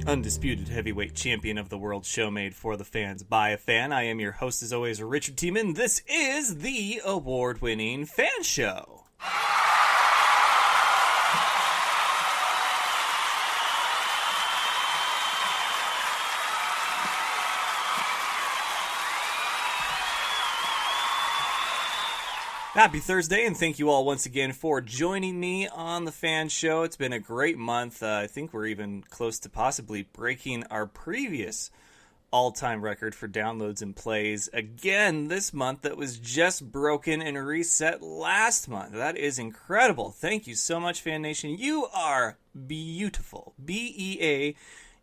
undisputed heavyweight champion of the world, show made for the fans by a fan. I am your host, as always, Richard Tiemann. This is the award-winning Fan Show. Happy Thursday, and thank you all once again for joining me on the Fan Show. It's been a great month. I think we're even close to possibly breaking our previous all-time record for downloads and plays again this month that was just broken and reset last month. That is incredible. Thank you so much, Fan Nation. You are beautiful. B-E-A,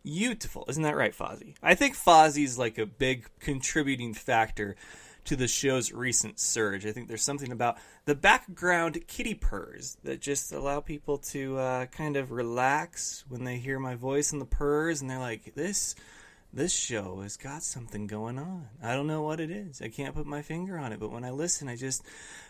beautiful. Isn't that right, Fozzie? I think Fozzie's like a big contributing factor to the show's recent surge. I think there's something about the background kitty purrs that just allow people to kind of relax when they hear my voice in the purrs, and they're like, this show has got something going on. I don't know what it is. I can't put my finger on it, but when I listen, I just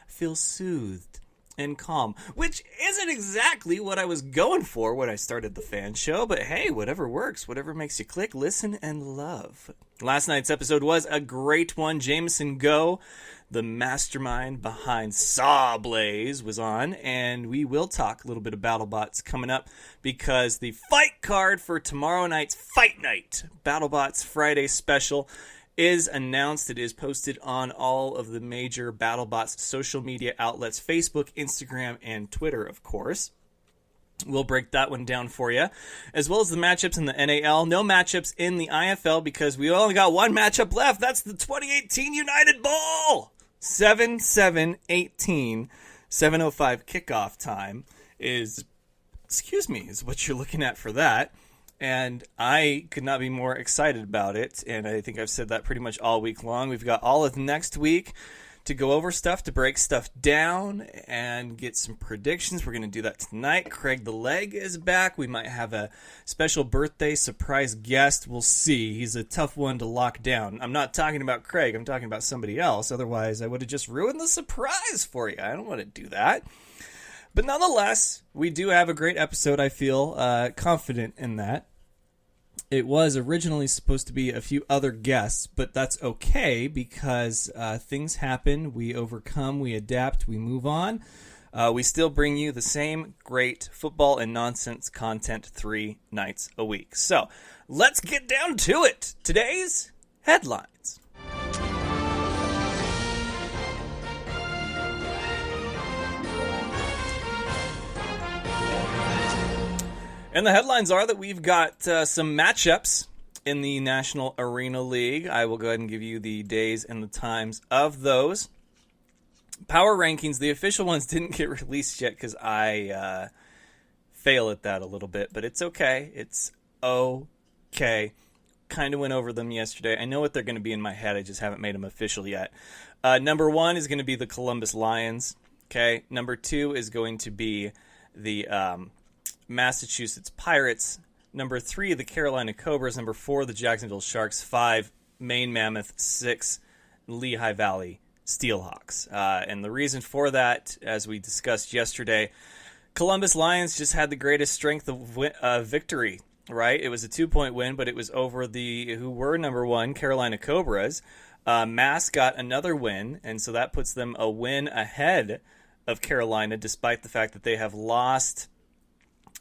feel soothed and calm, which isn't exactly what I was going for when I started the Fan Show, but hey, whatever works, whatever makes you click, listen, and love. Last night's episode was a great one. Jameson Go, the mastermind behind Saw Blaze, was on, and we will talk a little bit of BattleBots coming up because the fight card for tomorrow night's Fight Night, BattleBots Friday special, is announced. It is posted on all of the major BattleBots social media outlets, Facebook, Instagram, and Twitter, of course. We'll break that one down for you, as well as the matchups in the NAL. No matchups in the IFL because we only got one matchup left. That's the 2018 United Bowl. 7/7/18, 7:05 kickoff time is what you're looking at for that. And I could not be more excited about it, and I think I've said that pretty much all week long. We've got all of next week to go over stuff, to break stuff down, and get some predictions. We're going to do that tonight. Craig the Leg is back. We might have a special birthday surprise guest. We'll see. He's a tough one to lock down. I'm not talking about Craig. I'm talking about somebody else. Otherwise, I would have just ruined the surprise for you. I don't want to do that. But nonetheless, we do have a great episode, I feel confident in that. It was originally supposed to be a few other guests, but that's okay because things happen, we overcome, we adapt, we move on. We still bring you the same great football and nonsense content 3 nights a week. So let's get down to it. Today's headlines. And the headlines are that we've got some matchups in the National Arena League. I will go ahead and give you the days and the times of those. Power rankings, the official ones didn't get released yet because I fail at that a little bit, but it's okay. It's okay. Kind of went over them yesterday. I know what they're going to be in my head. I just haven't made them official yet. Number 1 is going to be the Columbus Lions. Okay. Number 2 is going to be the Massachusetts Pirates. Number 3, the Carolina Cobras. Number 4, the Jacksonville Sharks. 5, Maine Mammoth. 6, Lehigh Valley Steelhawks. And the reason for that, as we discussed yesterday, Columbus Lions just had the greatest strength of victory, right? It was a 2-point win, but it was over who were number 1, Carolina Cobras. Mass got another win, and so that puts them a win ahead of Carolina, despite the fact that they have lost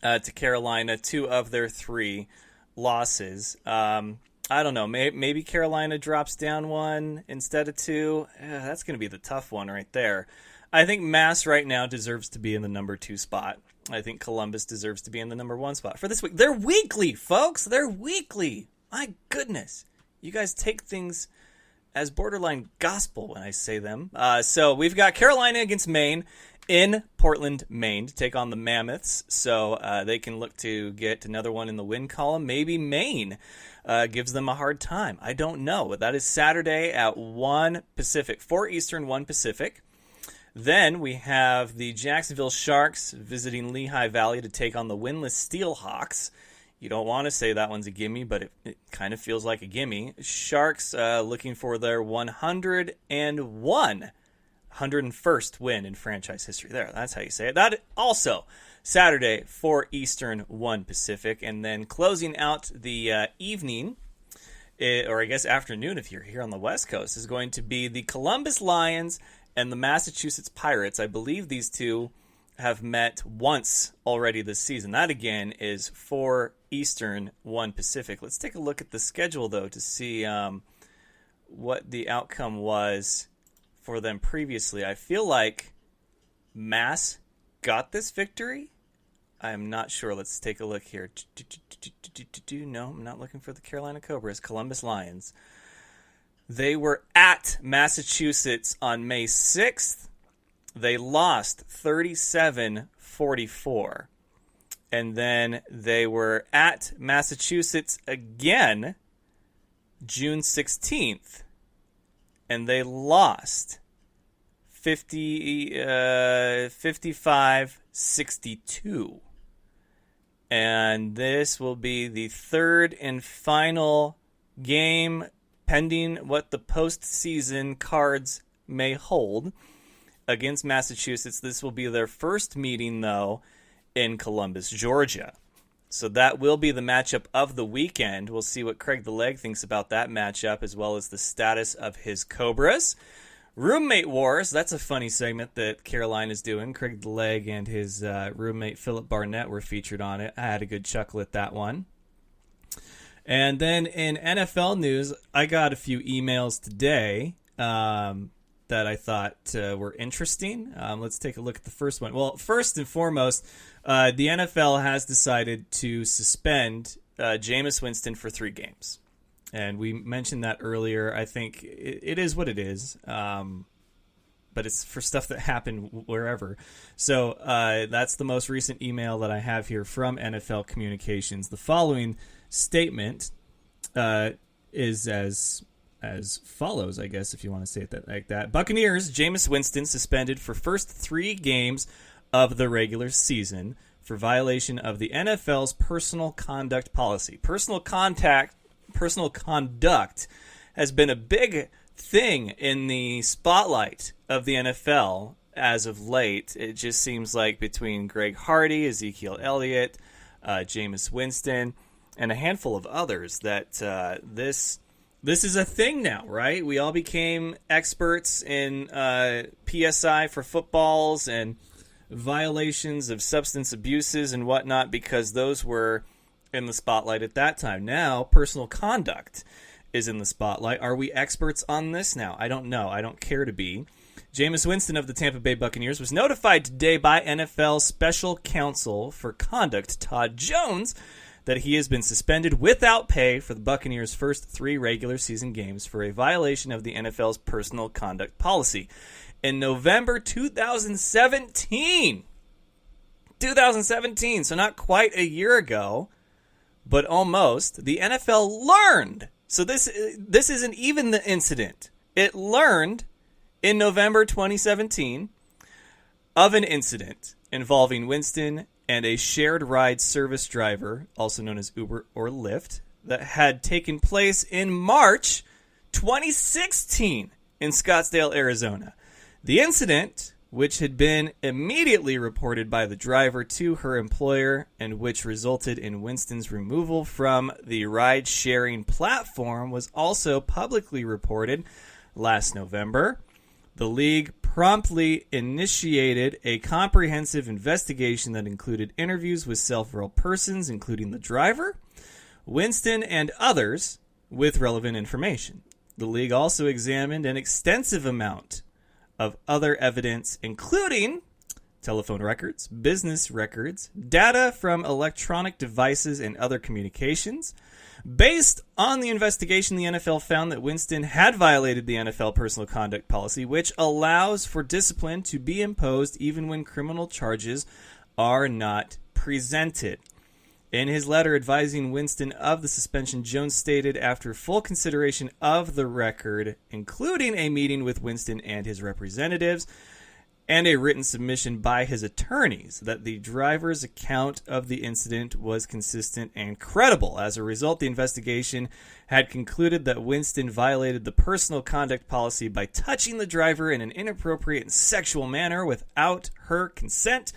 to Carolina 2 of their 3 losses. I don't know. Maybe Carolina drops down 1 instead of 2. That's going to be the tough one right there. I think Mass right now deserves to be in the number 2 spot. I think Columbus deserves to be in the number 1 spot for this week. They're weekly, folks. They're weekly. My goodness. You guys take things as borderline gospel when I say them. So we've got Carolina against Maine in Portland, Maine, to take on the Mammoths, so they can look to get another one in the win column. Maybe Maine gives them a hard time. I don't know. But that is Saturday at 1 Pacific, 4 Eastern, 1 Pacific. Then we have the Jacksonville Sharks visiting Lehigh Valley to take on the winless Steelhawks. You don't want to say that one's a gimme, but it kind of feels like a gimme. Sharks looking for their 101 101st win in franchise history. There, that's how you say it. That also Saturday, 4 Eastern, 1 Pacific. And then closing out the evening, or I guess afternoon if you're here on the West Coast, is going to be the Columbus Lions and the Massachusetts Pirates. I believe these two have met once already this season. That, again, is 4 Eastern, 1 Pacific. Let's take a look at the schedule, though, to see what the outcome was for them previously. I feel like Mass got this victory. I'm not sure. Let's take a look here. No, I'm not looking for the Carolina Cobras. Columbus Lions. They were at Massachusetts on May 6th. They lost 37-44. And then they were at Massachusetts again June 16th. And they lost 55-62. And this will be the third and final game pending what the postseason cards may hold against Massachusetts. This will be their first meeting, though, in Columbus, Georgia. So that will be the matchup of the weekend. We'll see what Craig the Leg thinks about that matchup, as well as the status of his Cobras. Roommate Wars, that's a funny segment that Carolina's doing. Craig the Leg and his roommate Philip Barnett were featured on it. I had a good chuckle at that one. And then in NFL news, I got a few emails today that I thought were interesting. Let's take a look at the first one. Well, first and foremost, the NFL has decided to suspend Jameis Winston for 3 games. And we mentioned that earlier. I think it is what it is. But it's for stuff that happened wherever. So that's the most recent email that I have here from NFL Communications. The following statement is as follows, I guess, if you want to say it like that. Buccaneers, Jameis Winston suspended for first 3 games of the regular season for violation of the NFL's personal conduct policy. Personal conduct has been a big thing in the spotlight of the NFL as of late. It just seems like between Greg Hardy, Ezekiel Elliott, Jameis Winston, and a handful of others that this is a thing now, right? We all became experts in PSI for footballs and violations of substance abuses and whatnot because those were in the spotlight at that time. Now, personal conduct is in the spotlight. Are we experts on this now? I don't know. I don't care to be. Jameis Winston of the Tampa Bay Buccaneers was notified today by NFL Special Counsel for Conduct, Todd Jones, that he has been suspended without pay for the Buccaneers' first 3 regular season games for a violation of the NFL's personal conduct policy. In November 2017, so not quite a year ago, but almost, the NFL learned. So this isn't even the incident. It learned in November 2017 of an incident involving Winston and a shared ride service driver, also known as Uber or Lyft, that had taken place in March 2016 in Scottsdale, Arizona. The incident, which had been immediately reported by the driver to her employer and which resulted in Winston's removal from the ride-sharing platform, was also publicly reported last November. The league promptly initiated a comprehensive investigation that included interviews with several persons, including the driver, Winston, and others with relevant information. The league also examined an extensive amount of other evidence, including telephone records, business records, data from electronic devices, and other communications. Based on the investigation, the NFL found that Winston had violated the NFL personal conduct policy, which allows for discipline to be imposed even when criminal charges are not presented. In his letter advising Winston of the suspension, Jones stated, after full consideration of the record, including a meeting with Winston and his representatives, and a written submission by his attorneys that the driver's account of the incident was consistent and credible. As a result, the investigation had concluded that Winston violated the personal conduct policy by touching the driver in an inappropriate and sexual manner without her consent,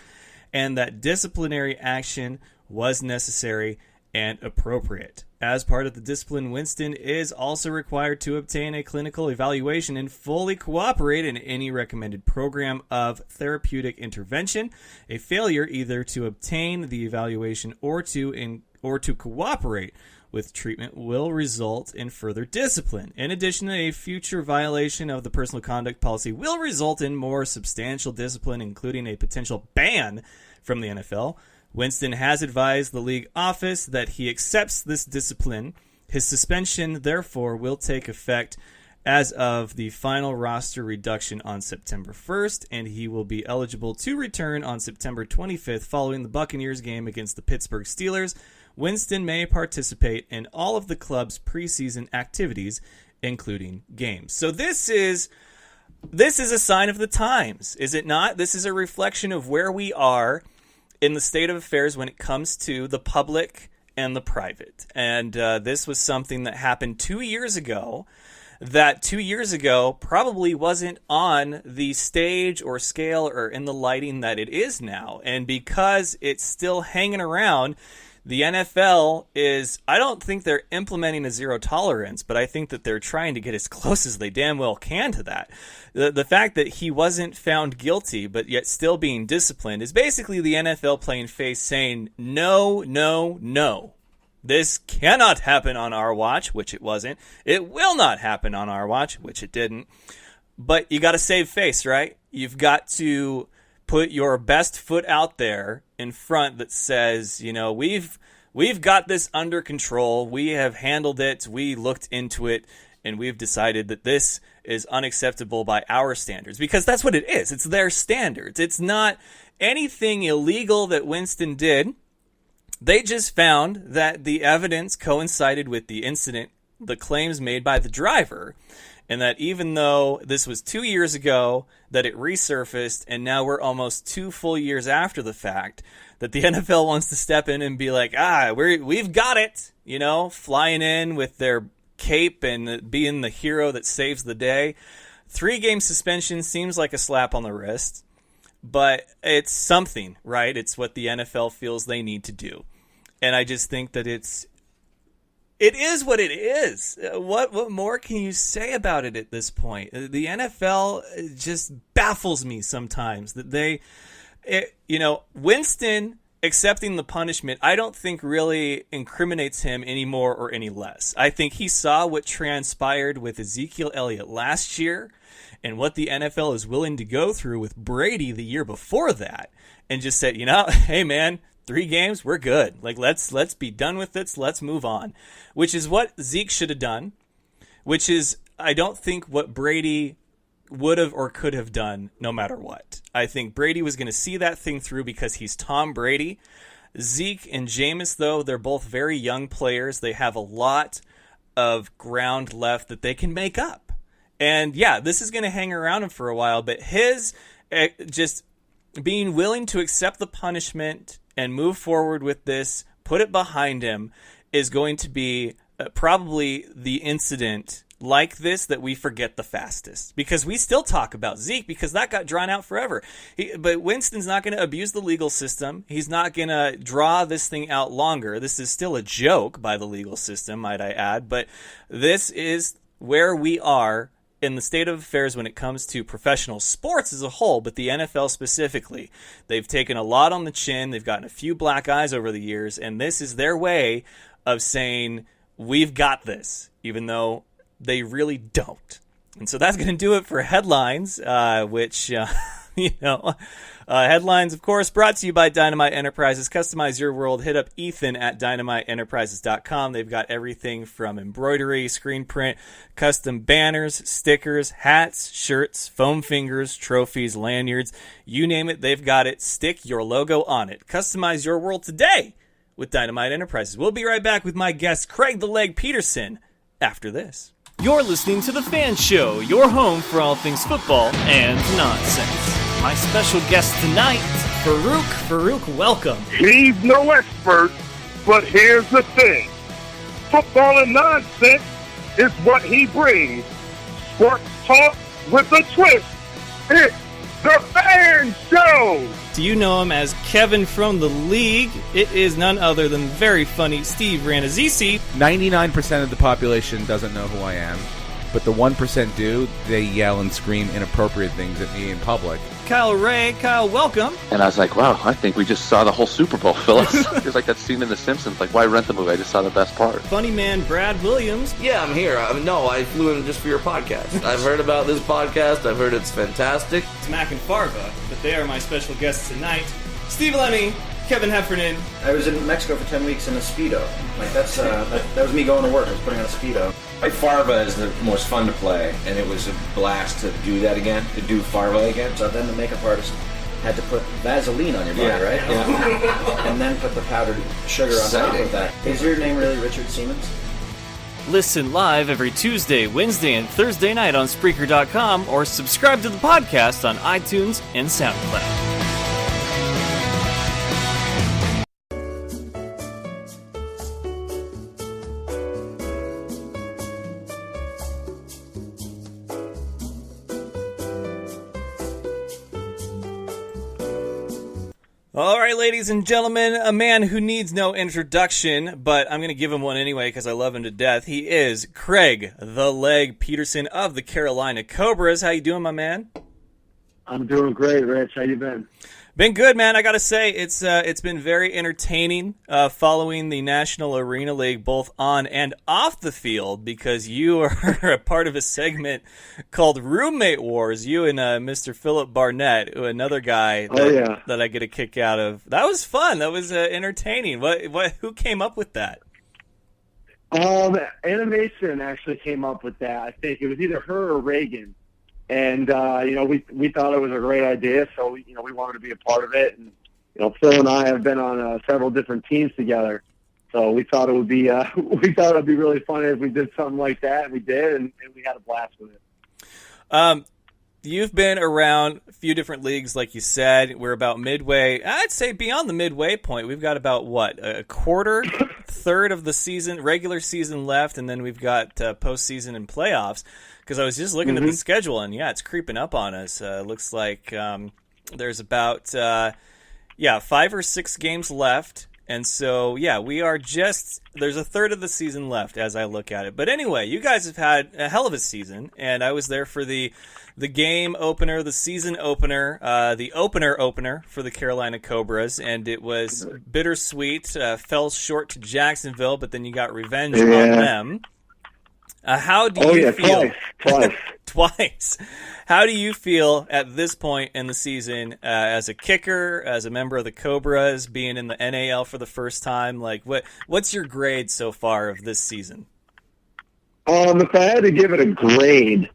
and that disciplinary action was necessary and appropriate. As part of the discipline, Winston is also required to obtain a clinical evaluation and fully cooperate in any recommended program of therapeutic intervention. A failure either to obtain the evaluation or to cooperate with treatment will result in further discipline. In addition, a future violation of the personal conduct policy will result in more substantial discipline, including a potential ban from the NFL. Winston has advised the league office that he accepts this discipline. His suspension, therefore, will take effect as of the final roster reduction on September 1st, and he will be eligible to return on September 25th following the Buccaneers game against the Pittsburgh Steelers. Winston may participate in all of the club's preseason activities, including games. So this is a sign of the times, is it not? This is a reflection of where we are in the state of affairs when it comes to the public and the private. And this was something that happened 2 years ago that 2 years ago probably wasn't on the stage or scale or in the lighting that it is now. And because it's still hanging around, the NFL is, I don't think they're implementing a zero tolerance, but I think that they're trying to get as close as they damn well can to that. The fact that he wasn't found guilty, but yet still being disciplined, is basically the NFL playing face saying, no, no, no. This cannot happen on our watch, which it wasn't. It will not happen on our watch, which it didn't. But you got to save face, right? You've got to put your best foot out there in front that says, you know, we've got this under control. We have handled it. We looked into it, and we've decided that this is unacceptable by our standards, because that's what it is. It's their standards. It's not anything illegal that Winston did. They just found that the evidence coincided with the incident, the claims made by the driver, and that even though this was 2 years ago, that it resurfaced, and now we're almost 2 full years after the fact, that the NFL wants to step in and be like, we've got it, you know, flying in with their cape and being the hero that saves the day. 3-game suspension seems like a slap on the wrist, but it's something, right? It's what the NFL feels they need to do. And I just think that it is what it is. What more can you say about it at this point? The NFL just baffles me sometimes that Winston accepting the punishment, I don't think really incriminates him any more or any less. I think he saw what transpired with Ezekiel Elliott last year and what the NFL is willing to go through with Brady the year before that, and just said, hey man, 3 games, we're good. Like, let's be done with this. Let's move on, which is what Zeke should have done, which is, I don't think, what Brady would have or could have done no matter what. I think Brady was going to see that thing through because he's Tom Brady. Zeke and Jameis, though, they're both very young players. They have a lot of ground left that they can make up. And yeah, this is going to hang around him for a while, but his just being willing to accept the punishment and move forward with this, put it behind him, is going to be probably the incident like this that we forget the fastest. Because we still talk about Zeke because that got drawn out forever. But Winston's not going to abuse the legal system. He's not going to draw this thing out longer. This is still a joke by the legal system, might I add. But this is where we are in the state of affairs when it comes to professional sports as a whole, but the NFL specifically. They've taken a lot on the chin. They've gotten a few black eyes over the years, and this is their way of saying, we've got this, even though they really don't. And so that's going to do it for headlines, headlines, of course, brought to you by Dynamite Enterprises. Customize your world. Hit up Ethan at dynamiteenterprises.com. They've got everything from embroidery, screen print, custom banners, stickers, hats, shirts, foam fingers, trophies, lanyards. You name it, they've got it. Stick your logo on it. Customize your world today with Dynamite Enterprises. We'll be right back with my guest, Craig the Leg Peterson, after this. You're listening to The F.A.N Show, your home for all things football and nonsense. My special guest tonight, Farouk. Farouk, welcome. He's no expert, but here's the thing. Football and nonsense is what he brings. Sports talk with a twist. It's the F.A.N. Show. Do you know him as Kevin from the League? It is none other than very funny Steve Ranazisi. 99% of the population doesn't know who I am, but the 1% do. They yell and scream inappropriate things at me in public. Kyle Ray. Kyle, welcome. And I was like, wow, I think we just saw the whole Super Bowl, Phyllis. It was like that scene in The Simpsons. Like, why rent the movie? I just saw the best part. Funny man Brad Williams. Yeah, I'm here. I flew in just for your podcast. I've heard about this podcast. I've heard it's fantastic. It's Mac and Farva, but they are my special guests tonight. Steve Lemmy, Kevin Heffernan. I was in Mexico for 10 weeks in a Speedo. Like, that was me going to work. I was putting on a Speedo. Like, Farva is the most fun to play, and it was a blast to do that again, to do Farva again. So then the makeup artist had to put Vaseline on your body, Yeah, right? yeah. And then put the powdered sugar on top of that. Is your name really Richard Siemens? Listen live every Tuesday, Wednesday, and Thursday night on Spreaker.com or subscribe to the podcast on iTunes and SoundCloud. All right, ladies and gentlemen, a man who needs no introduction, but I'm going to give him one anyway because I love him to death. He is Craig the Leg Peterson of the Carolina Cobras. How you doing, my man? I'm doing great, Rich. How you been? Been good, man. I got to say, it's been very entertaining following the National Arena League both on and off the field because you are a part of a segment called Roommate Wars. You and Mr. Philip Barnett, another guy that I get a kick out of. That was fun. That was entertaining. Who came up with that? Animation actually came up with that. I think it was either her or Reagan. And, we thought it was a great idea, so, we wanted to be a part of it. And, Phil and I have been on several different teams together. So we thought it would be really funny if we did something like that, and we did, and we had a blast with it. You've been around a few different leagues, like you said. We're about midway. I'd say beyond the midway point. We've got about, a third of the season, regular season left, and then we've got postseason and playoffs. Because I was just looking at the schedule, and it's creeping up on us. Looks like there's about 5 or 6 games left, and so we are there's a third of the season left as I look at it. But anyway, you guys have had a hell of a season, and I was there for the game opener, the season opener, the opener for the Carolina Cobras, and it was bittersweet. Fell short to Jacksonville, but then you got revenge on them. How do you feel? Twice. How do you feel at this point in the season as a kicker, as a member of the Cobras, being in the NAL for the first time? Like, what's your grade so far of this season? If I had to give it a grade,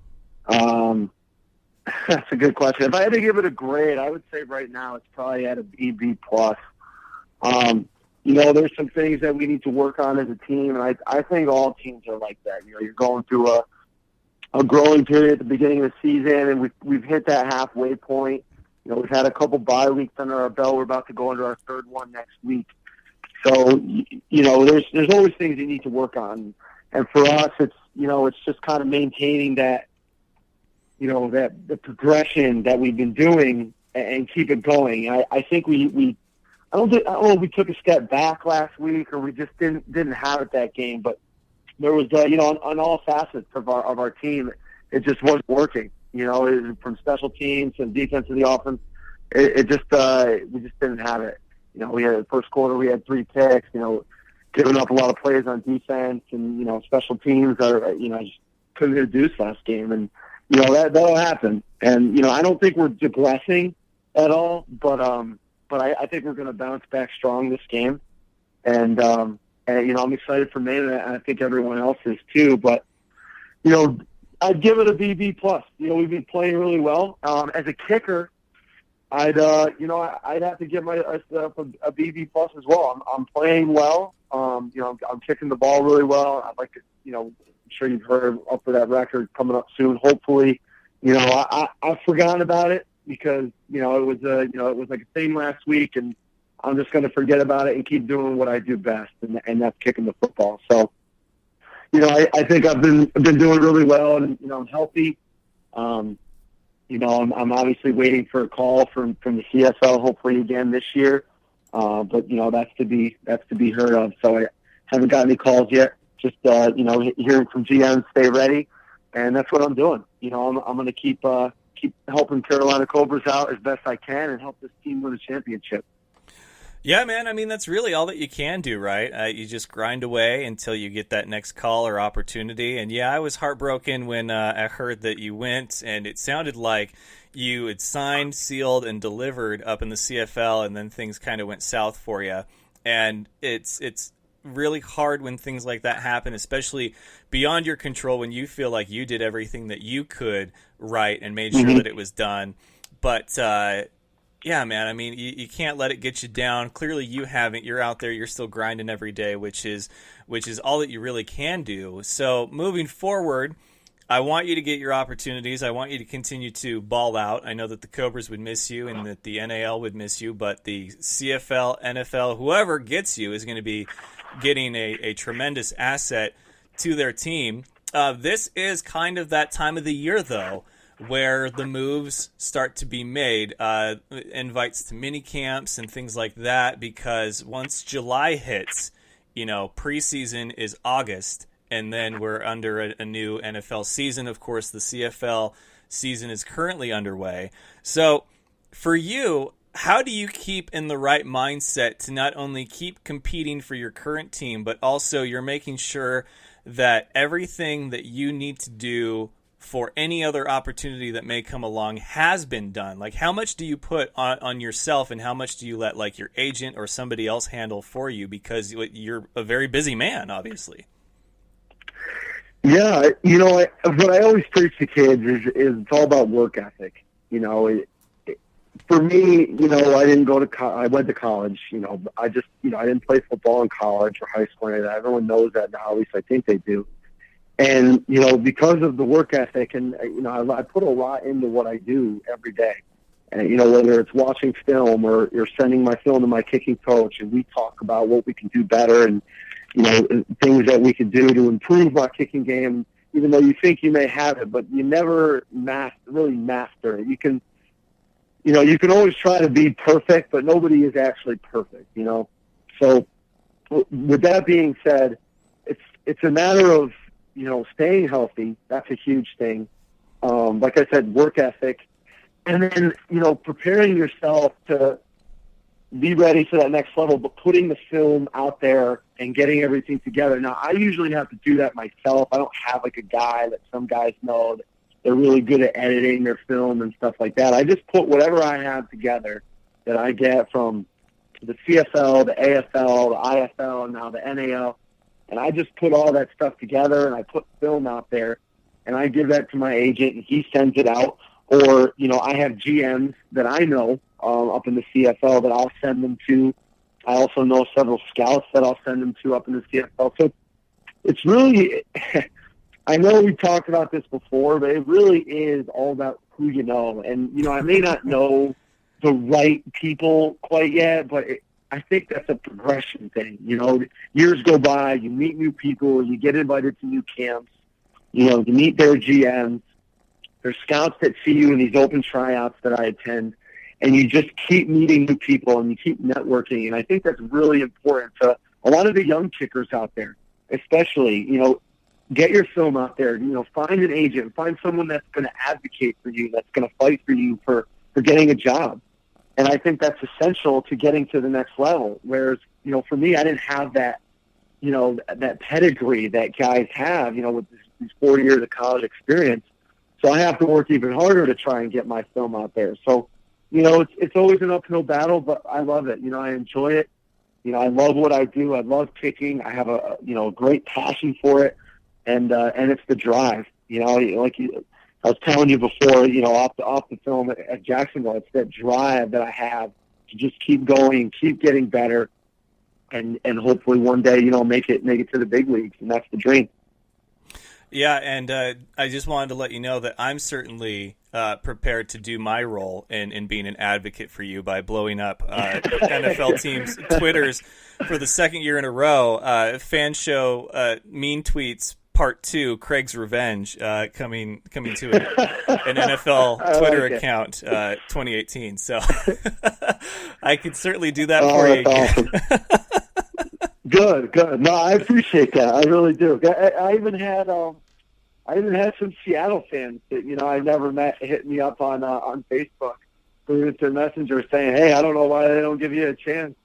that's a good question. If I had to give it a grade, I would say right now it's probably at a BB+. There's some things that we need to work on as a team, and I think all teams are like that. You're going through a growing period at the beginning of the season, and we've hit that halfway point. We've had a couple bye weeks under our belt. We're about to go into our third one next week. So, there's always things you need to work on. And for us, it's just kind of maintaining that, that the progression that we've been doing and keep it going. I think I don't know if we took a step back last week or we just didn't have it that game, but there was, on all facets of our team, it just wasn't working. From special teams and defense to the offense, we just didn't have it. We had the first quarter, we had 3 picks, giving up a lot of plays on defense, and special teams are, just couldn't introduce last game, and that'll happen. And I don't think we're digressing at all, but I think we're going to bounce back strong this game, and I'm excited for Maine, and I think everyone else is too. But I'd give it a BB+. We've been playing really well. As a kicker, I'd have to give myself a BB+ as well. I'm playing well. I'm kicking the ball really well. I'd like to, I'm sure you've heard up for that record coming up soon. Hopefully, I've forgotten about it. because it was like a thing last week, and I'm just going to forget about it and keep doing what I do best, and that's kicking the football. So, I think I've been doing really well, and I'm healthy. I'm obviously waiting for a call from the CFL, hopefully again this year. But that's to be heard of. So I haven't got any calls yet. Just hearing from GM, stay ready, and that's what I'm doing. I'm going to keep helping Carolina Cobras out as best I can and help this team win a championship. Yeah, man. I mean, that's really all that you can do, right? You just grind away until you get that next call or opportunity. And yeah, I was heartbroken when I heard that you went, and it sounded like you had signed, sealed, and delivered up in the CFL, and then things kind of went south for you. And it's really hard when things like that happen, especially beyond your control, when you feel like you did everything that you could right and made sure that it was done. But yeah, man, I mean, you can't let it get you down. Clearly you haven't. You're out there. You're still grinding every day, which is all that you really can do. So moving forward, I want you to get your opportunities. I want you to continue to ball out. I know that the Cobras would miss you and that the NAL would miss you, but the CFL, NFL, whoever gets you is going to be getting a tremendous asset to their team. This is kind of that time of the year, though, where the moves start to be made, invites to mini camps and things like that, because once July hits, preseason is August, and then we're under a new NFL season. Of course, the CFL season is currently underway. So for you, how do you keep in the right mindset to not only keep competing for your current team, but also you're making sure that everything that you need to do for any other opportunity that may come along has been done? Like, how much do you put on yourself, and how much do you let like your agent or somebody else handle for you? Because you're a very busy man, obviously. Yeah, what I always preach to kids is it's all about work ethic. For me, I didn't go to I went to college. I didn't play football in college or high school or anything. Everyone knows that now, at least I think they do. And, because of the work ethic, and, I put a lot into what I do every day. And, whether it's watching film or you're sending my film to my kicking coach, and we talk about what we can do better and, things that we can do to improve my kicking game, even though you think you may have it, but you never really master it. You can always try to be perfect, but nobody is actually perfect, So with that being said, it's a matter of, staying healthy. That's a huge thing. Like I said, work ethic. And then, preparing yourself to be ready for that next level, but putting the film out there and getting everything together. Now, I usually have to do that myself. I don't have like a guy that some guys know that they're really good at editing their film and stuff like that. I just put whatever I have together that I get from the CFL, the AFL, the IFL, and now the NAL. And I just put all that stuff together, and I put film out there, and I give that to my agent, and he sends it out. Or, I have GMs that I know up in the CFL that I'll send them to. I also know several scouts that I'll send them to up in the CFL. So it's really, I know we talked about this before, but it really is all about who you know. And, I may not know the right people quite yet, but I think that's a progression thing. Years go by, you meet new people, you get invited to new camps, you meet their GMs. There's scouts that see you in these open tryouts that I attend, and you just keep meeting new people and you keep networking. And I think that's really important to a lot of the young kickers out there, especially, get your film out there, find an agent, find someone that's going to advocate for you, that's going to fight for you for getting a job. And I think that's essential to getting to the next level. Whereas, for me, I didn't have that, that pedigree that guys have, with these 4 years of college experience. So I have to work even harder to try and get my film out there. So, it's always an uphill battle, but I love it. I enjoy it. I love what I do. I love kicking. I have a great passion for it. And it's the drive, I was telling you before, off the film at Jacksonville, it's that drive that I have to just keep going, keep getting better, and hopefully one day, make it to the big leagues, and that's the dream. Yeah, and I just wanted to let you know that I'm certainly prepared to do my role in being an advocate for you by blowing up NFL teams' Twitters for the second year in a row. Fan show mean tweets part 2, Craig's Revenge, coming to an NFL Twitter account 2018. So I could certainly do that for you. Awesome. Good. No, I appreciate that. I really do. I even had some Seattle fans that I never met hit me up on Facebook through instant messenger saying, "Hey, I don't know why they don't give you a chance."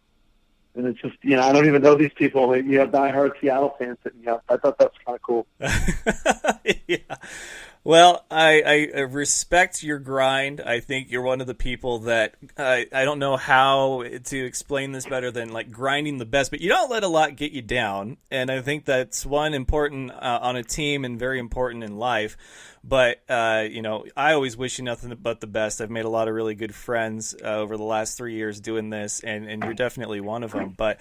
And it's just I don't even know these people. You have diehard Seattle fans hitting me up. I thought that was kind of cool. Yeah. Well, I respect your grind. I think you're one of the people that I don't know how to explain this better than like grinding the best, but you don't let a lot get you down. And I think that's one important on a team and very important in life. But, I always wish you nothing but the best. I've made a lot of really good friends over the last 3 years doing this, and you're definitely one of them. But,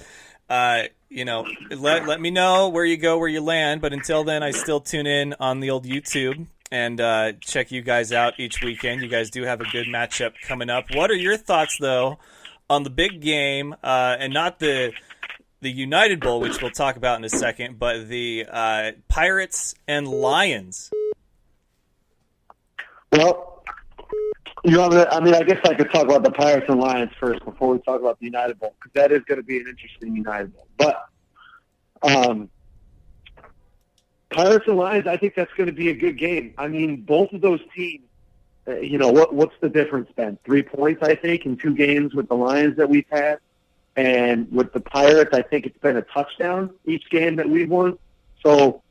let me know where you go, where you land. But until then, I still tune in on the old YouTube and check you guys out each weekend. You guys do have a good matchup coming up. What are your thoughts, though, on the big game, and not the United Bowl, which we'll talk about in a second, but the Pirates and Lions? Well, I guess I could talk about the Pirates and Lions first before we talk about the United Bowl, because that is going to be an interesting United Bowl. But Pirates and Lions, I think that's going to be a good game. I mean, both of those teams, what's the difference been? 3 points, I think, in 2 games with the Lions that we've had. And with the Pirates, I think it's been a touchdown each game that we've won. So,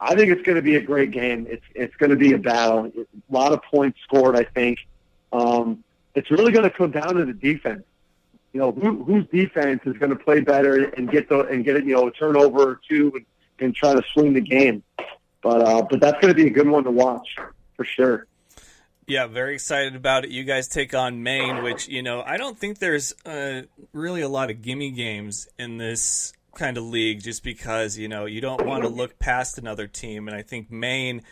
I think it's going to be a great game. It's going to be a battle. A lot of points scored, I think. It's really going to come down to the defense. Whose defense is going to play better and get it, a turnover or two and try to swing the game. But that's going to be a good one to watch for sure. Yeah, very excited about it. You guys take on Maine, which, I don't think there's really a lot of gimme games in this kind of league, just because you don't want to look past another team, and I think Maine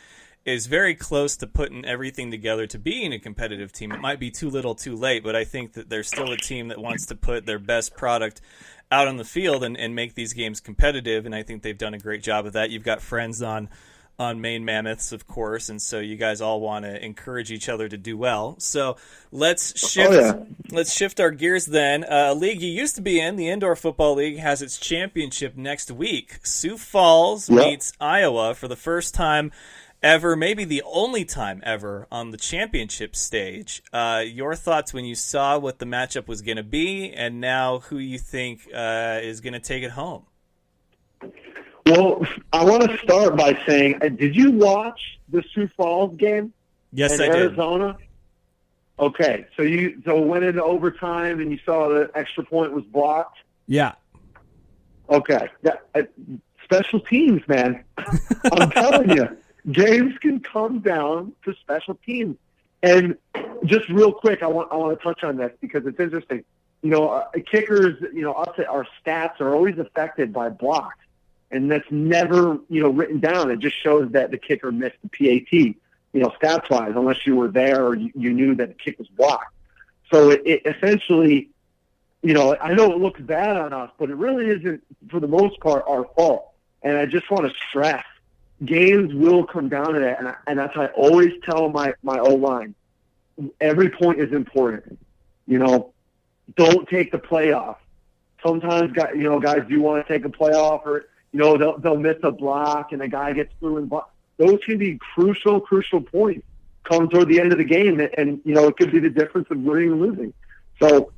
is very close to putting everything together to being a competitive team. It might be too little too late, but I think that they're still a team that wants to put their best product out on the field and make these games competitive, and I think they've done a great job of that. You've got friends on Maine Mammoths, of course, and so you guys all want to encourage each other to do well. So let's shift our gears then. A league you used to be in, the Indoor Football League, has its championship next week. Sioux Falls meets Iowa for the first time ever, maybe the only time ever, on the championship stage. Your thoughts when you saw what the matchup was going to be, and now who you think is going to take it home? Well, I want to start by saying, did you watch the Sioux Falls game? Yes, in I did. Arizona? Okay, so it went into overtime and you saw the extra point was blocked? Yeah. Okay. Special teams, man. I'm telling you, games can come down to special teams. And just real quick, I want to touch on this because it's interesting. Kickers, our stats are always affected by blocks. And that's never, written down. It just shows that the kicker missed the PAT, stats-wise, unless you were there or you knew that the kick was blocked. So it essentially, I know it looks bad on us, but it really isn't, for the most part, our fault. And I just want to stress, games will come down to that. And that's what I always tell my O-line. Every point is important. Don't take the playoff. Sometimes, guys do want to take a playoff or – they'll miss a block and a guy gets through and block. Those can be crucial points come toward the end of the game, and it could be the difference of winning and losing. So,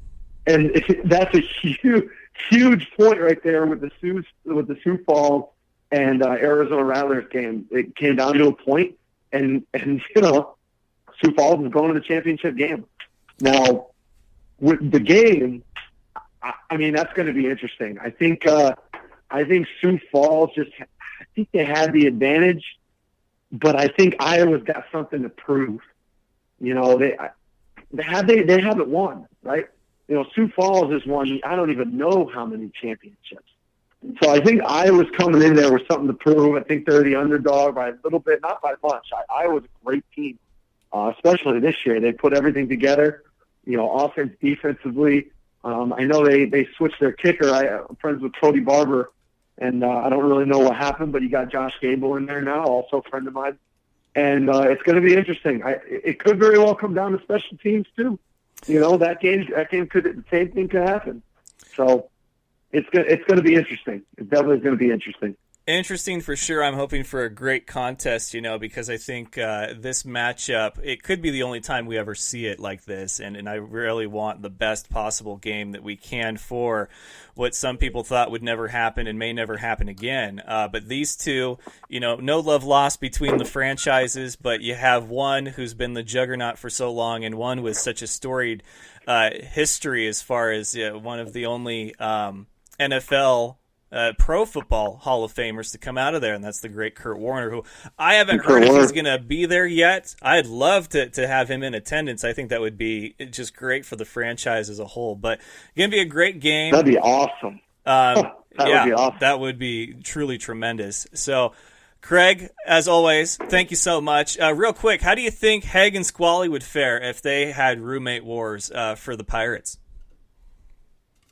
and that's a huge point right there with the Sioux Falls and Arizona Rattlers game. It came down to a point, and Sioux Falls is going to the championship game. Now, with the game, I mean that's going to be interesting. I think Sioux Falls I think they had the advantage, but I think Iowa's got something to prove. They haven't won, right? Sioux Falls has won, I don't even know how many championships. So I think Iowa's coming in there with something to prove. I think they're the underdog by a little bit, not by much. Iowa's a great team. especially this year. They put everything together, offense, defensively. I know they switched their kicker. I'm friends with Cody Barber, and I don't really know what happened, but you got Josh Gable in there now, also a friend of mine. And it's going to be interesting. It could very well come down to special teams too. That game the same thing could happen. So it's going to be interesting. It definitely is going to be interesting. Interesting for sure. I'm hoping for a great contest, because I think this matchup, it could be the only time we ever see it like this, and I really want the best possible game that we can for what some people thought would never happen and may never happen again. But these two, no love lost between the franchises, but you have one who's been the juggernaut for so long and one with such a storied history as far as one of the only NFL Pro Football Hall of Famers to come out of there, and that's the great Kurt Warner, who I haven't heard if he's going to be there yet. I'd love to have him in attendance. I think that would be just great for the franchise as a whole. But going to be a great game. That'd be awesome. Would be awesome. That would be truly tremendous. So, Craig, as always, thank you so much. Real quick, how do you think Heg and Squally would fare if they had roommate wars for the Pirates?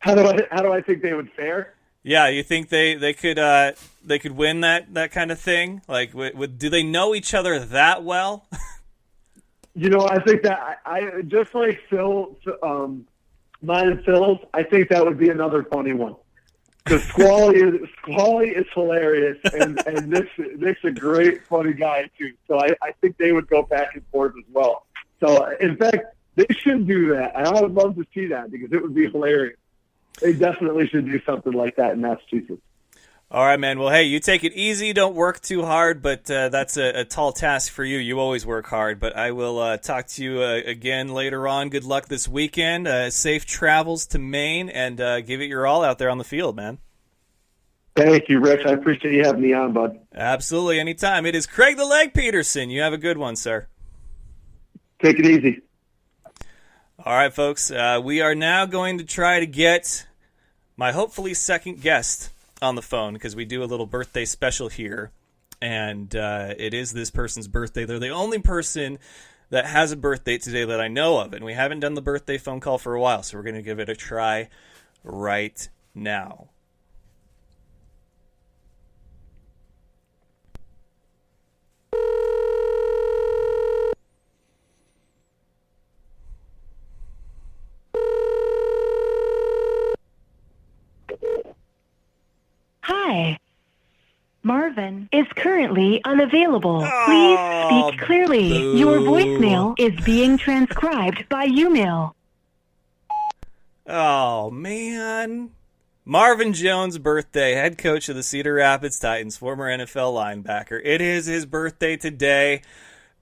How do I think they would fare? Yeah, you think they could win that kind of thing? Like, do they know each other that well? I think that I just like Phil, mine and Phil's. I think that would be another funny one because Squally is hilarious, and Nick's a great funny guy too. So I think they would go back and forth as well. So in fact, they should do that. I would love to see that because it would be hilarious. They definitely should do something like that in Massachusetts. All right, man. Well, hey, you take it easy. Don't work too hard, but that's a tall task for you. You always work hard, but I will talk to you again later on. Good luck this weekend. Safe travels to Maine, and give it your all out there on the field, man. Thank you, Rich. I appreciate you having me on, bud. Absolutely. Anytime. It is Craig the Leg Peterson. You have a good one, sir. Take it easy. All right, folks. We are now going to try to get my hopefully second guest on the phone because we do a little birthday special here, and it is this person's birthday. They're the only person that has a birthday today that I know of, and we haven't done the birthday phone call for a while, so we're going to give it a try right now. Hi. Marvin is currently unavailable. Please speak clearly. Boo. Your voicemail is being transcribed by Umail. Oh, man. Marvin Jones' birthday, head coach of the Cedar Rapids Titans, former NFL linebacker. It is his birthday today.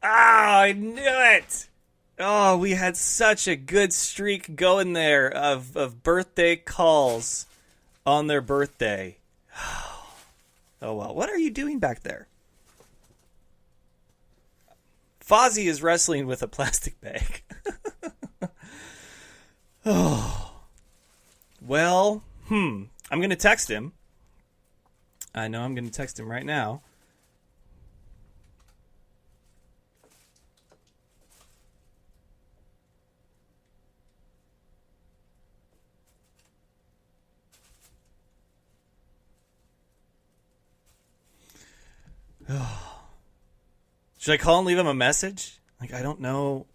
I knew it. Oh, we had such a good streak going there of birthday calls on their birthday. Oh, well. What are you doing back there? Fozzie is wrestling with a plastic bag. Oh. Well, I'm going to text him. I know I'm going to text him right now. Should I call and leave him a message? I don't know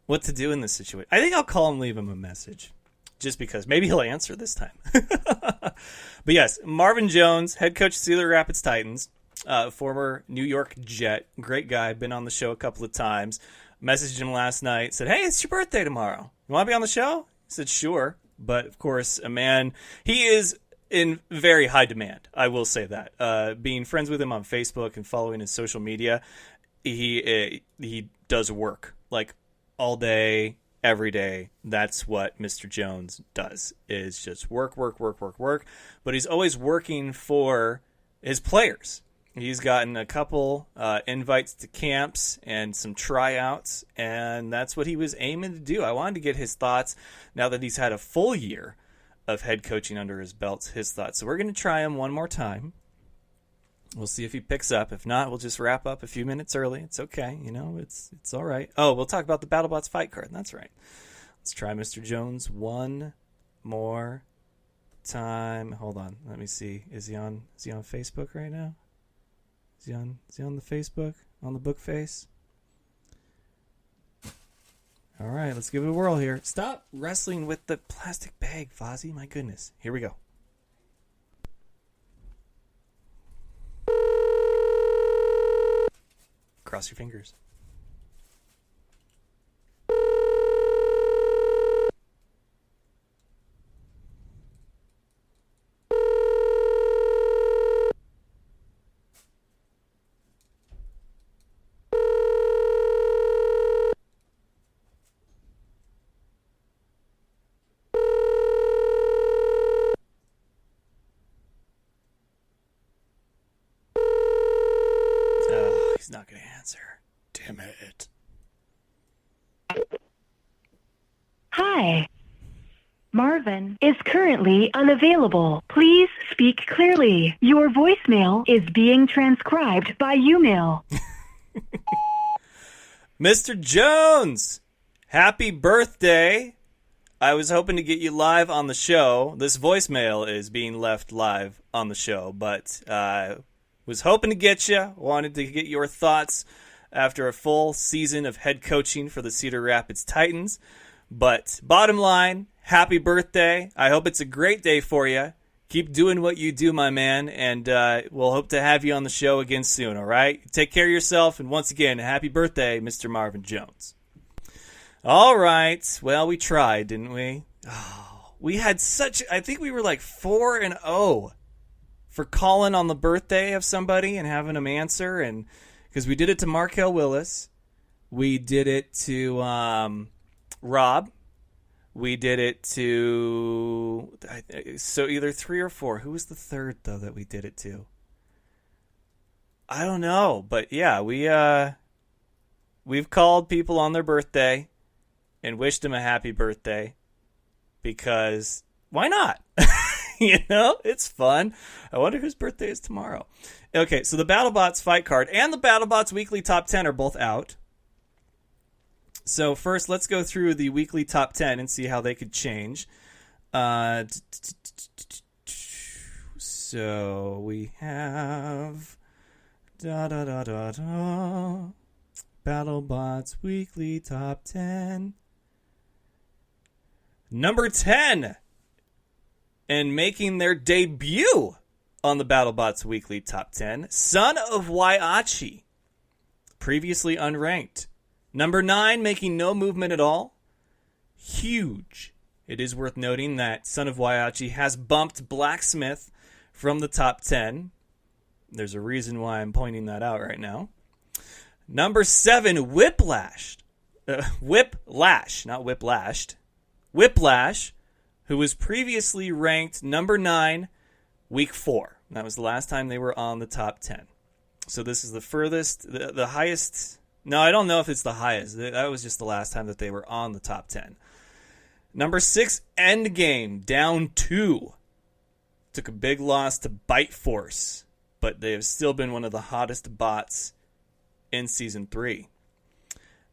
what to do in this situation. I think I'll call and leave him a message. Just because. Maybe he'll answer this time. But yes, Marvin Jones, head coach of Cedar Rapids Titans, former New York Jet. Great guy. Been on the show a couple of times. Messaged him last night. Said, hey, it's your birthday tomorrow. You want to be on the show? He said, sure. But, of course, a man, he is in very high demand. I will say that. Being friends with him on Facebook and following his social media, he does work all day, every day. That's what Mr. Jones does, is just work. But he's always working for his players. He's gotten a couple invites to camps and some tryouts, and that's what he was aiming to do. I wanted to get his thoughts now that he's had a full year of head coaching under his belt, his thoughts. So we're going to try him one more time. We'll see if he picks up. If not, we'll just wrap up a few minutes early. It's okay. It's all right. Oh, we'll talk about the BattleBots fight card. That's right. Let's try Mr. Jones one more time. Hold on. Let me see. Is he on Facebook right now? Is he on the Facebook? On the book face? All right, let's give it a whirl here. Stop wrestling with the plastic bag, Fozzie. My goodness. Here we go. Cross your fingers. He's not going to answer. Damn it. Hi. Marvin is currently unavailable. Please speak clearly. Your voicemail is being transcribed by Umail. Mr. Jones, happy birthday. I was hoping to get you live on the show. This voicemail is being left live on the show, but was hoping to get you. Wanted to get your thoughts after a full season of head coaching for the Cedar Rapids Titans. But bottom line, happy birthday. I hope it's a great day for you. Keep doing what you do, my man, and we'll hope to have you on the show again soon, all right? Take care of yourself, and once again, happy birthday, Mr. Marvin Jones. All right. Well, we tried, didn't we? Oh, we had I think we were like 4-0 for calling on the birthday of somebody and having them answer, and because we did it to Markel Willis. We did it to Rob. We did it to... So either 3 or 4. Who was the third, though, that we did it to? I don't know. But, yeah, we've called people on their birthday and wished them a happy birthday because why not? It's fun. I wonder whose birthday is tomorrow. Okay, so the BattleBots fight card and the BattleBots weekly top 10 are both out. So first, let's go through the weekly top 10 and see how they could change. So we have BattleBots weekly top 10. Number 10, and making their debut on the BattleBots weekly top 10, Son of Waiachi, previously unranked. Number 9, making no movement at all. Huge. It is worth noting that Son of Waiachi has bumped Blacksmith from the top 10. There's a reason why I'm pointing that out right now. Number 7, Whiplash, not Whiplashed. Whiplash, who was previously ranked number 9, week 4. That was the last time they were on the top 10. So this is the furthest, the highest... No, I don't know if it's the highest. That was just the last time that they were on the top 10. Number 6, Endgame, down 2. Took a big loss to Bite Force, but they have still been one of the hottest bots in Season 3.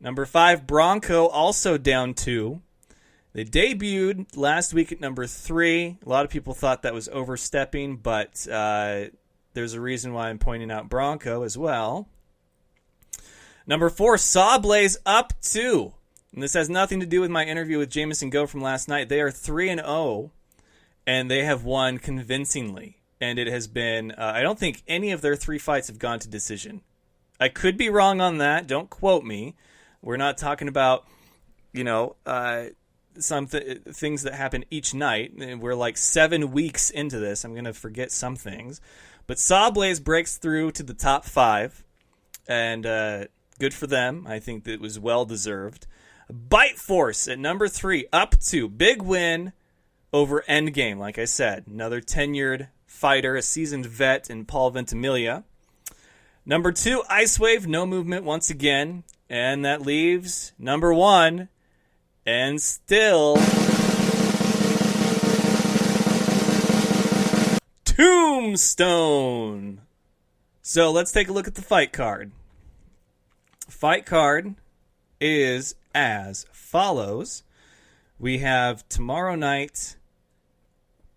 Number 5, Bronco, also down 2. They debuted last week at number 3. A lot of people thought that was overstepping, but there's a reason why I'm pointing out Bronco as well. Number 4, Sawblaze, up 2. And this has nothing to do with my interview with Jameson Go from last night. They are 3-0, and they have won convincingly. And it has been, I don't think any of their 3 fights have gone to decision. I could be wrong on that. Don't quote me. We're not talking about, some things that happen each night. We're like 7 weeks into this. I'm going to forget some things. But Sawblaze breaks through to the top 5, and good for them. I think that it was well-deserved. Bite Force at number 3, up 2. Big win over Endgame, like I said. Another tenured fighter, a seasoned vet in Paul Ventimiglia. Number 2, Ice Wave, no movement once again. And that leaves number 1, and still Tombstone. So let's take a look at the fight card. Fight card is as follows. We have tomorrow night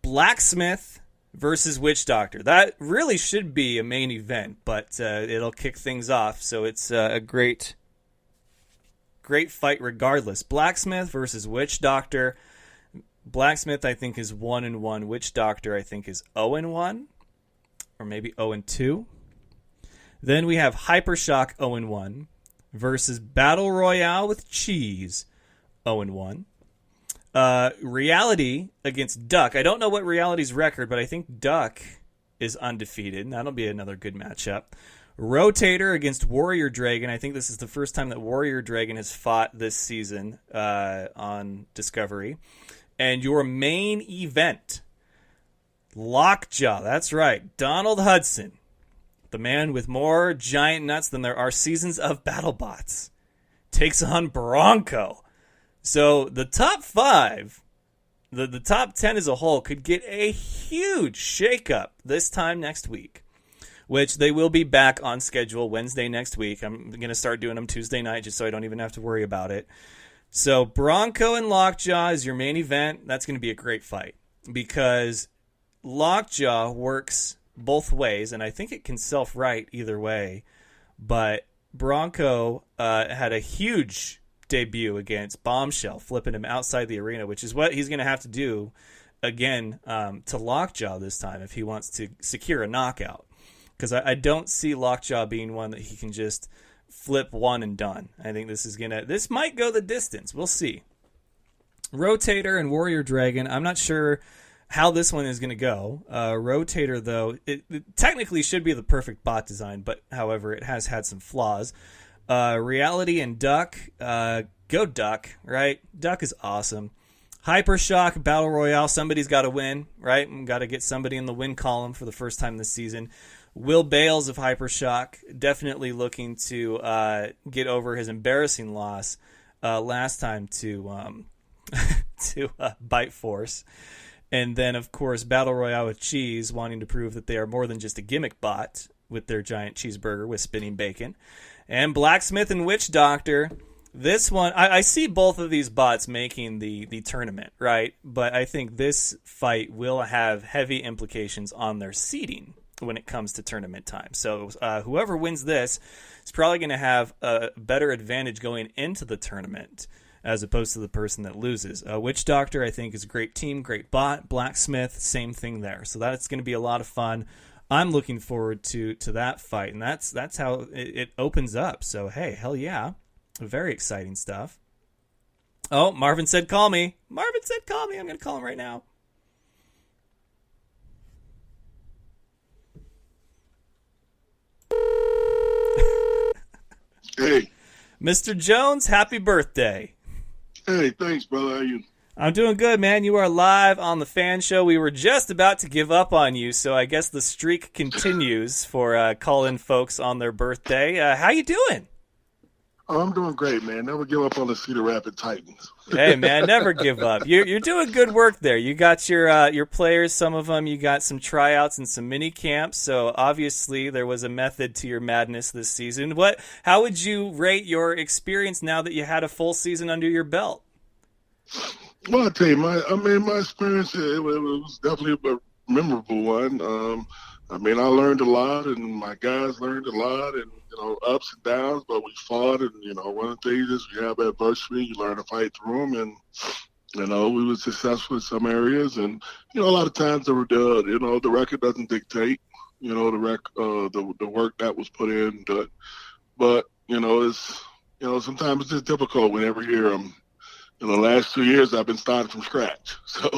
Blacksmith versus Witch Doctor. That really should be a main event, but it'll kick things off. So it's a great fight regardless. Blacksmith versus Witch Doctor. Blacksmith, I think, is 1-1. Witch Doctor, I think, is 0-1, or maybe 0-2. Then we have Hypershock 0-1 versus Battle Royale with Cheese 0-1. Reality against Duck. I don't know what Reality's record, but I think Duck is undefeated, and that'll be another good matchup. Rotator against Warrior Dragon. I think this is the first time that Warrior Dragon has fought this season on Discovery. And your main event, Lockjaw. That's right, Donald Hudson, the man with more giant nuts than there are seasons of BattleBots, takes on Bronco. So the top 5, the top 10 as a whole, could get a huge shakeup this time next week, which they will be back on schedule Wednesday next week. I'm going to start doing them Tuesday night just so I don't even have to worry about it. So Bronco and Lockjaw is your main event. That's going to be a great fight because Lockjaw works both ways, and I think it can self-right either way. But Bronco had a huge debut against Bombshell, flipping him outside the arena, which is what he's going to have to do again to Lockjaw this time if he wants to secure a knockout. Because I don't see Lockjaw being one that he can just flip one and done. I think this might go the distance. We'll see. Rotator and Warrior Dragon, I'm not sure how this one is going to go. Rotator, though, it technically should be the perfect bot design, but however, it has had some flaws. Reality and Duck, go Duck, right? Duck is awesome. Hypershock, Battle Royale, somebody's got to win, right? Got to get somebody in the win column for the first time this season. Will Bales of Hypershock, definitely looking to get over his embarrassing loss last time to Bite Force. And then, of course, Battle Royale with Cheese, wanting to prove that they are more than just a gimmick bot with their giant cheeseburger with spinning bacon. And Blacksmith and Witch Doctor. This one, I see both of these bots making the tournament, right? But I think this fight will have heavy implications on their seeding when it comes to tournament time. So whoever wins this is probably going to have a better advantage going into the tournament as opposed to the person that loses. Witch Doctor, I think, is a great team, great bot. Blacksmith, same thing there. So that's going to be a lot of fun. I'm looking forward to that fight, and that's how it opens up. So, hey, hell yeah. Very exciting stuff. Oh, Marvin said call me. Marvin said call me. I'm going to call him right now. Hey. Mr. Jones, happy birthday. Hey, thanks, brother. How are you? I'm doing good, man. You are live on the Fan Show. We were just about to give up on you, so I guess the streak continues for call-in folks on their birthday. How you doing? Oh, I'm doing great, man. Never give up on the Cedar Rapids Titans. Hey, man, never give up. You're doing good work there. You got your players, some of them, you got some tryouts and some mini camps, so obviously there was a method to your madness this season. How would you rate your experience now that you had a full season under your belt? Well, I'll tell you, my experience, it was definitely a memorable one. I learned a lot, and my guys learned a lot, and, ups and downs, but we fought, and, one of the things is you have adversity, you learn to fight through them, and, we were successful in some areas, and, a lot of times the record doesn't dictate, the work that was put in, but it's, sometimes it's just difficult whenever you hear them. In the last 2 years, I've been starting from scratch, so,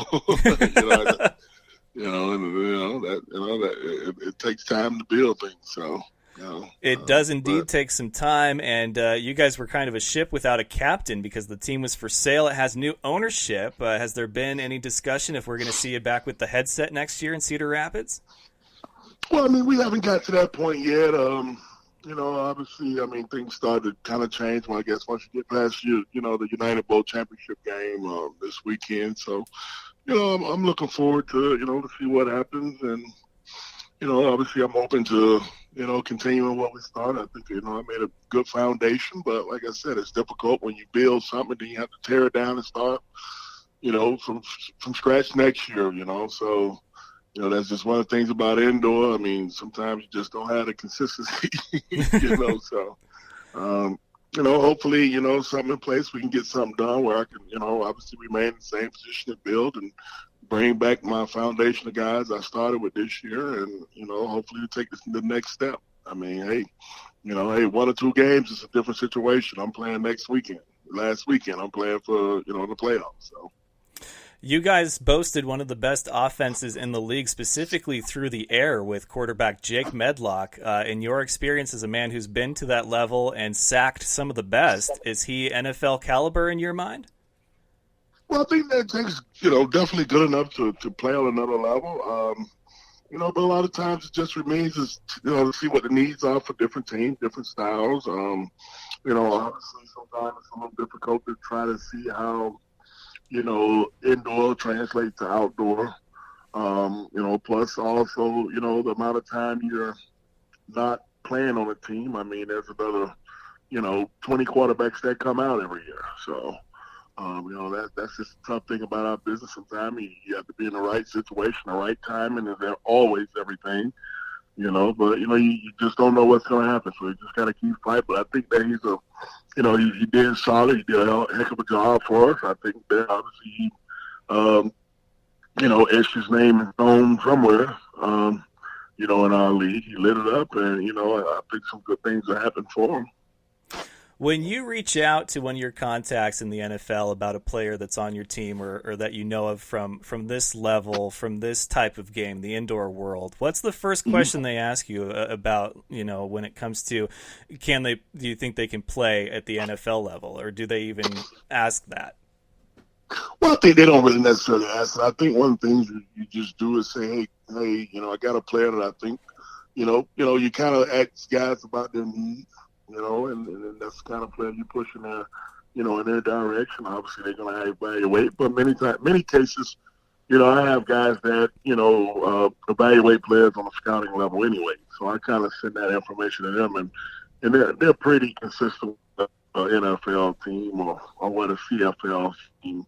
it takes time to build things, so. It does indeed take some time, and you guys were kind of a ship without a captain because the team was for sale. It has new ownership. Has there been any discussion if we're going to see you back with the headset next year in Cedar Rapids? Well, we haven't got to that point yet. Obviously, things started to kind of change once you get past the United Bowl Championship game this weekend. So, I'm looking forward to, to see what happens. And, obviously I'm open to, continuing what we started. I think, I made a good foundation, but like I said, it's difficult when you build something, then you have to tear it down and start, from scratch next year, So, that's just one of the things about indoor. I mean, sometimes you just don't have the consistency, So, hopefully, something in place, we can get something done where I can, obviously remain in the same position and build and bring back my foundation of guys I started with this year and, hopefully take this to the next step. I mean, hey, 1 or 2 games is a different situation. I'm playing next weekend. Last weekend, I'm playing for, the playoffs. So. You guys boasted one of the best offenses in the league, specifically through the air with quarterback Jake Medlock. In your experience as a man who's been to that level and sacked some of the best, is he NFL caliber in your mind? Well, I think that Jake's, definitely good enough to play on another level. But a lot of times it just remains to see what the needs are for different teams, different styles. Obviously sometimes it's a little difficult to try to see how, indoor translates to outdoor. Plus also, the amount of time you're not playing on a team. I mean, there's another, 20 quarterbacks that come out every year. So, that's just a tough thing about our business sometimes. You have to be in the right situation, the right time, and there's always everything, but, you just don't know what's going to happen. So you just got to keep fighting. But I think that he did solid. He did a heck of a job for us. I think that obviously he, etched his name in stone somewhere, in our league. He lit it up, and, I think some good things will happen for him. When you reach out to one of your contacts in the NFL about a player that's on your team or that you know of from this level, from this type of game, the indoor world, what's the first question they ask you about, when it comes to do you think they can play at the NFL level, or do they even ask that? Well, I think they don't really necessarily ask it. I think one of the things you just do is say, hey, I got a player that I think, you kind of ask guys about their needs. And that's the kind of player you push in their, in their direction. Obviously, they're going to evaluate. But many cases, I have guys that, evaluate players on a scouting level anyway. So I kind of send that information to them, and they're pretty consistent with an NFL team or what a CFL team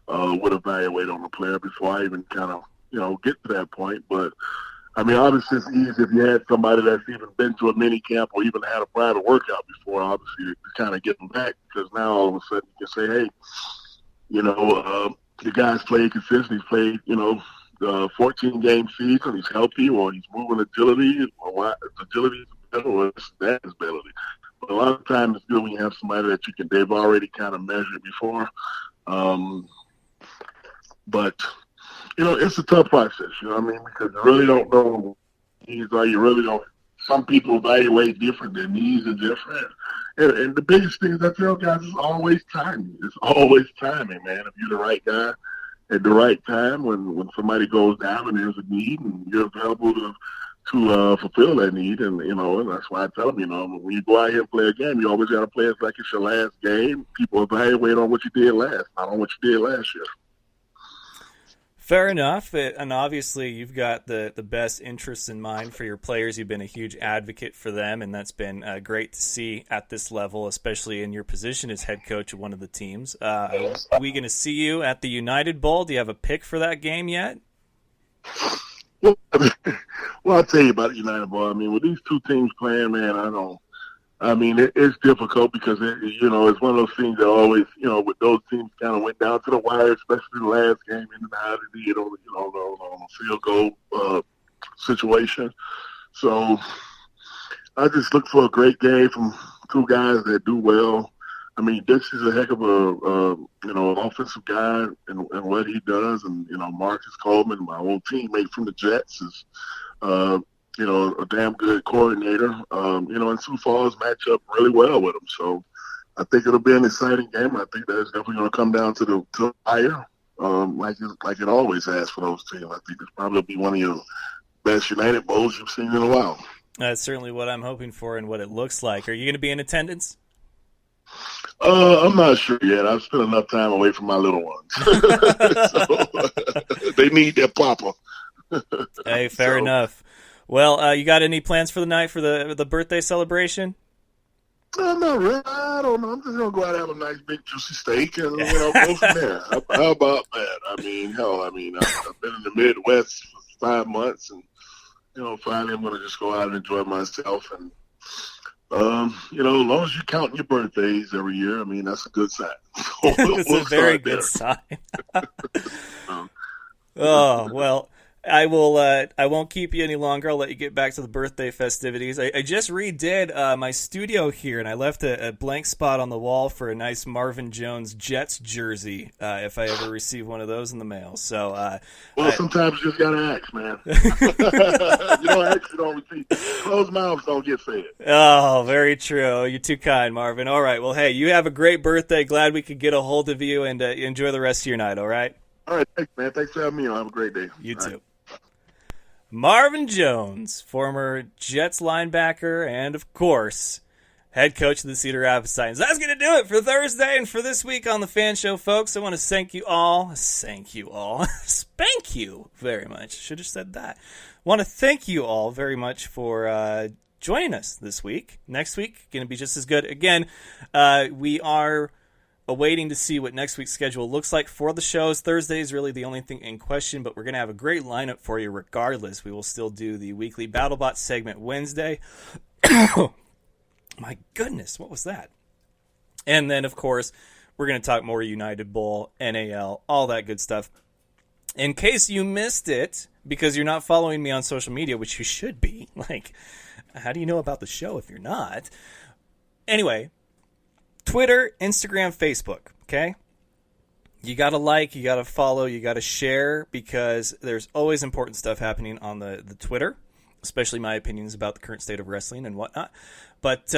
would evaluate on a player before I even kind of, get to that point. But I mean, obviously, it's easy if you had somebody that's even been to a mini camp or even had a private workout before, obviously, to kind of get them back. Because now all of a sudden you can say, hey, the guy's played consistently. He's played, 14-game season. He's healthy, or he's moving agility, or agility is better, or that is ability. But a lot of times it's good when you have somebody that they've already kind of measured before. But it's a tough process, because you really don't know what needs are. You really don't. Some people evaluate different. Their needs are different. And the biggest thing is I tell guys is always timing. It's always timing, man. If you're the right guy at the right time, when somebody goes down and there's a need and you're available to fulfill that need, and and that's why I tell them, when you go out here and play a game, you always got to play it like it's your last game. People evaluate on what you did last, not on what you did last year. Fair enough, and obviously you've got the best interests in mind for your players. You've been a huge advocate for them, and that's been great to see at this level, especially in your position as head coach of one of the teams. Are we going to see you at the United Bowl? Do you have a pick for that game yet? Well, I'll tell you about the United Bowl. I mean, with these two teams playing, man, it's difficult because, it's one of those things that always, with those teams kind of went down to the wire, especially the last game in the United, on a field goal situation. So I just look for a great game from two guys that do well. I mean, this is a heck of a offensive guy and what he does. And, Marcus Coleman, my old teammate from the Jets, is a damn good coordinator, and Sioux Falls match up really well with him. So I think it'll be an exciting game. I think that's definitely going to come down to the wire, like it always has for those teams. I think it's probably be one of your best United Bowls you've seen in a while. That's certainly what I'm hoping for and what it looks like. Are you going to be in attendance? I'm not sure yet. I've spent enough time away from my little ones. So, they need their papa. Hey, fair enough. Well, you got any plans for the night for the birthday celebration? Not really. I don't know. I'm just gonna go out and have a nice big juicy steak and go from there. How about that? I mean, I've been in the Midwest for 5 months, and finally I'm gonna just go out and enjoy myself. And as long as you're counting your birthdays every year, I mean that's a good sign. It's a very good sign. Oh well. I will. I won't keep you any longer. I'll let you get back to the birthday festivities. I just redid my studio here, and I left a blank spot on the wall for a nice Marvin Jones Jets jersey. If I ever receive one of those in the mail, so sometimes you just gotta ask, man. You don't ask, you don't receive. Closed mouths don't get fed. Oh, very true. You're too kind, Marvin. All right. Well, hey, you have a great birthday. Glad we could get a hold of you, and enjoy the rest of your night. All right. All right, thanks, man. Thanks for having me on. Have a great day. You too. Marvin Jones, former Jets linebacker, and of course, head coach of the Cedar Rapids Titans. That's going to do it for Thursday and for this week on the Fan Show, folks. I want to thank you all, spank you very much. Should have said that. Want to thank you all very much for joining us this week. Next week, going to be just as good. Again, we are awaiting to see what next week's schedule looks like for the shows. Thursday is really the only thing in question, but we're going to have a great lineup for you regardless. We will still do the weekly BattleBot segment Wednesday. My goodness, what was that? And then, of course, we're going to talk more United Bowl, NAL, all that good stuff. In case you missed it, because you're not following me on social media, which you should be. Like, how do you know about the show if you're not? Anyway, Twitter, Instagram, Facebook, okay? You got to like, you got to follow, you got to share, because there's always important stuff happening on the Twitter, especially my opinions about the current state of wrestling and whatnot. But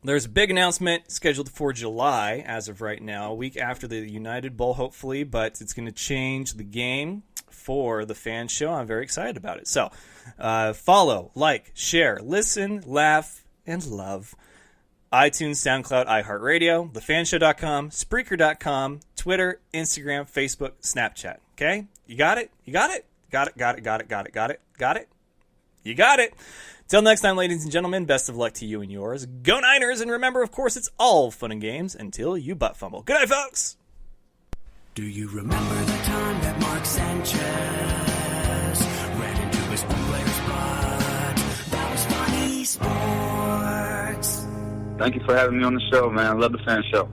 there's a big announcement scheduled for July as of right now, a week after the United Bowl, hopefully, but it's going to change the game for the Fan Show. I'm very excited about it. So follow, like, share, listen, laugh, and love. iTunes, SoundCloud, iHeartRadio, thefanshow.com, Spreaker.com, Twitter, Instagram, Facebook, Snapchat. Okay? You got it? You got it? Got it, got it, got it, got it, got it, got it? You got it. Till next time, ladies and gentlemen, best of luck to you and yours. Go Niners, and remember, of course, it's all fun and games until you butt fumble. Good night, folks! Do you remember the time that Mark Sanchez ran into his own player's blood? That was funny sports. Thank you for having me on the show, man. I love the Fan Show.